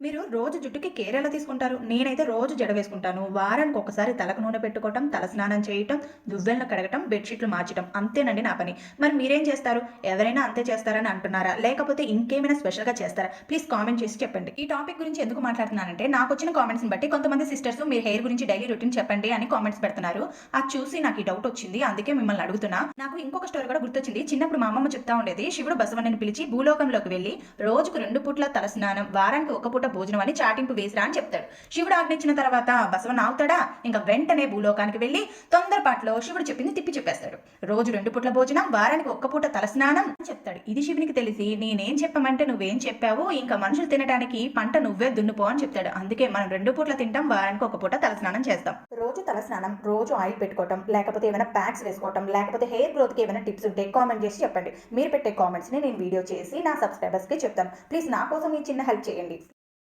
మీరు రోజు జుట్టుకి కేర్ ఎలా తీసుకుంటారు? నేనైతే రోజు జడ వేసుకుంటాను. వారానికి ఒకసారి తలకు నూనె పెట్టుకోవటం, తలస్నానం చేయటం, దువ్వెనలు కడగటం, బెడ్‌షీట్లు మార్చటం. అంతేనండి నా పని. మరి మీరేం చేస్తారు? ఎవరైనా అంతే చేస్తారని అంటున్నారా? లేకపోతే ఇంకేమైనా స్పెషల్‌గా చేస్తారా? ప్లీజ్ కామెంట్ చేసి చెప్పండి. ఈ టాపిక్ గురించి ఎందుకు మాట్లాడుతున్నానంటే నాకొచ్చిన కామెంట్స్‌ని బట్టి కొంతమంది సిస్టర్స్ మీరు హెయిర్ గురించి డైలీ రొటీన్ చెప్పండి అని కామెంట్స్ పెడుతున్నారు. అది చూసి నాకు ఈ డౌట్ వచ్చింది. అందుకే మిమ్మల్ని అడుగుతున్నా. నాకు ఇంకొక స్టోరీ కూడా గుర్తొచ్చింది. చిన్నప్పుడు మా అమ్మమ్మ చెప్తా ఉండేది. శివుడు బసవన్నని పిలిచి భూలోకంలోకి వెళ్లి రోజుకు 2 పూట్ల తలస్నానం, వారానికి ఒక పూట భోజనం అని చాటింపు వేసిరా అని చెప్తాడు. శివుడు ఆజ్ఞించిన తర్వాత బసవన్న ఆగుతాడా? ఇంకా వెంటనే భూలోకానికి వెళ్లి తొందరపాట్లో శివుడు చెప్పింది తిప్పి చెప్పేస్తాడు. రోజు 2 పూట్ల భోజనం, వారానికి ఒక్క పూట తలస్నానం అని చెప్తాడు. ఇది శివునికి తెలిసి నేనేం చెప్పమంటే నువ్వేం చెప్పావు, ఇంకా మనుషులు తినడానికి పంట నువ్వే దున్నుపో అని చెప్తాడు. అందుకే మనం 2 పూట్ల తింటాం, వారానికి ఒక పూట తలస్నానం చేస్తాం. రోజు తలస్నానం, రోజు ఆయిల్ పెట్టుకోవటం, లేకపోతే ఏమైనా ప్యాక్స్ వేసుకోవటం, లేకపోతే హెయిర్ గ్రోత్ కి ఏమైనా టిప్స్ ఉంటే కామెంట్ చేసి చెప్పండి. మీరు పెట్టే కామెంట్స్ ని నేను వీడియో చేసి నా సబ్స్క్రైబర్స్ కి చెప్తాను. ప్లీజ్ నా కోసం ఈ చిన్న హెల్ప్ చేయండి.